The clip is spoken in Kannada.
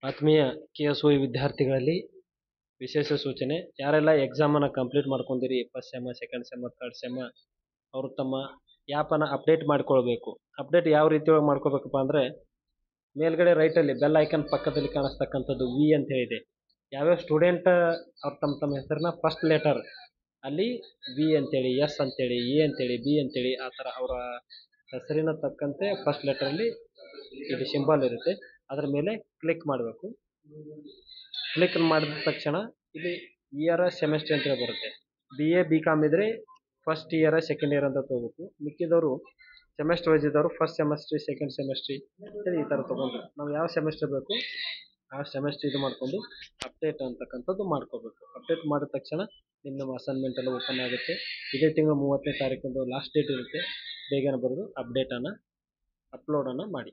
ಆತ್ಮೀಯ KSOE ವಿದ್ಯಾರ್ಥಿಗಳಲ್ಲಿ ವಿಶೇಷ ಸೂಚನೆ, ಯಾರೆಲ್ಲ ಎಕ್ಸಾಮನ್ನು ಕಂಪ್ಲೀಟ್ ಮಾಡ್ಕೊಂಡಿರಿ first sem, second sem, third sem, ಅವರು ತಮ್ಮ ಆ್ಯಪನ್ನು ಅಪ್ಡೇಟ್ ಮಾಡ್ಕೊಳ್ಬೇಕು. ಅಪ್ಡೇಟ್ ಯಾವ ರೀತಿ ಮಾಡ್ಕೋಬೇಕಪ್ಪ ಅಂದರೆ, ಮೇಲ್ಗಡೆ ರೈಟಲ್ಲಿ ಬೆಲ್ ಐಕನ್ ಪಕ್ಕದಲ್ಲಿ ಕಾಣಿಸ್ತಕ್ಕಂಥದ್ದು ವಿ ಅಂತ ಹೇಳಿದೆ. ಯಾವ್ಯಾವ ಸ್ಟೂಡೆಂಟ್ ಅವ್ರು ತಮ್ಮ ಹೆಸರನ್ನ ಫಸ್ಟ್ ಲೆಟರ್ ಅಲ್ಲಿ ವಿ ಅಂತೇಳಿ, ಎಸ್ ಅಂತೇಳಿ, ಎ ಅಂತೇಳಿ, ಬಿ ಅಂತೇಳಿ, ಆ ಥರ ಅವರ ಹೆಸರಿನ ತಕ್ಕಂತೆ ಫಸ್ಟ್ ಲೆಟರಲ್ಲಿ ಇದು ಸಿಂಬಲ್ ಇರುತ್ತೆ. ಅದರ ಮೇಲೆ ಕ್ಲಿಕ್ ಮಾಡಬೇಕು. ಕ್ಲಿಕ್ ಮಾಡಿದ ತಕ್ಷಣ ಇಲ್ಲಿ ಇಯರ್ ಸೆಮಿಸ್ಟರ್ ಅಂತ ಬರುತ್ತೆ. BA BCom ಇದ್ರೆ ಫಸ್ಟ್ ಇಯರ್ ಸೆಕೆಂಡ್ ಇಯರ್ ಅಂತ ತಗೋಬೇಕು. ಮಿಕ್ಕಿದವರು ಸೆಮಿಸ್ಟರ್ ವೈಸ್ ಇದ್ದವರು ಫಸ್ಟ್ ಸೆಮಿಸ್ಟ್ರಿ, ಸೆಕೆಂಡ್ ಸೆಮಿಸ್ಟ್ರಿ ಈ ಥರ ತೊಗೊಂಡು ನಾವು ಯಾವ ಸೆಮಿಸ್ಟರ್ ಬೇಕು ಆ ಸೆಮಿಸ್ಟರ್ ಇದು ಮಾಡಿಕೊಂಡು ಅಪ್ಡೇಟ್ ಅಂತಕ್ಕಂಥದ್ದು ಮಾಡ್ಕೋಬೇಕು. ಅಪ್ಡೇಟ್ ಮಾಡಿದ ತಕ್ಷಣ ನಿಮ್ಮ ಅಸೈನ್ಮೆಂಟ್ ಎಲ್ಲ ಓಪನ್ ಆಗುತ್ತೆ. ಇದೇ ತಿಂಗಳು 30ನೇ ತಾರೀಕು ಲಾಸ್ಟ್ ಡೇಟ್ ಇರುತ್ತೆ. ಬೇಗನೆ ಬರೆದು ಅಪ್ಡೇಟನ್ನು ಅಪ್ಲೋಡನ್ನು ಮಾಡಿ.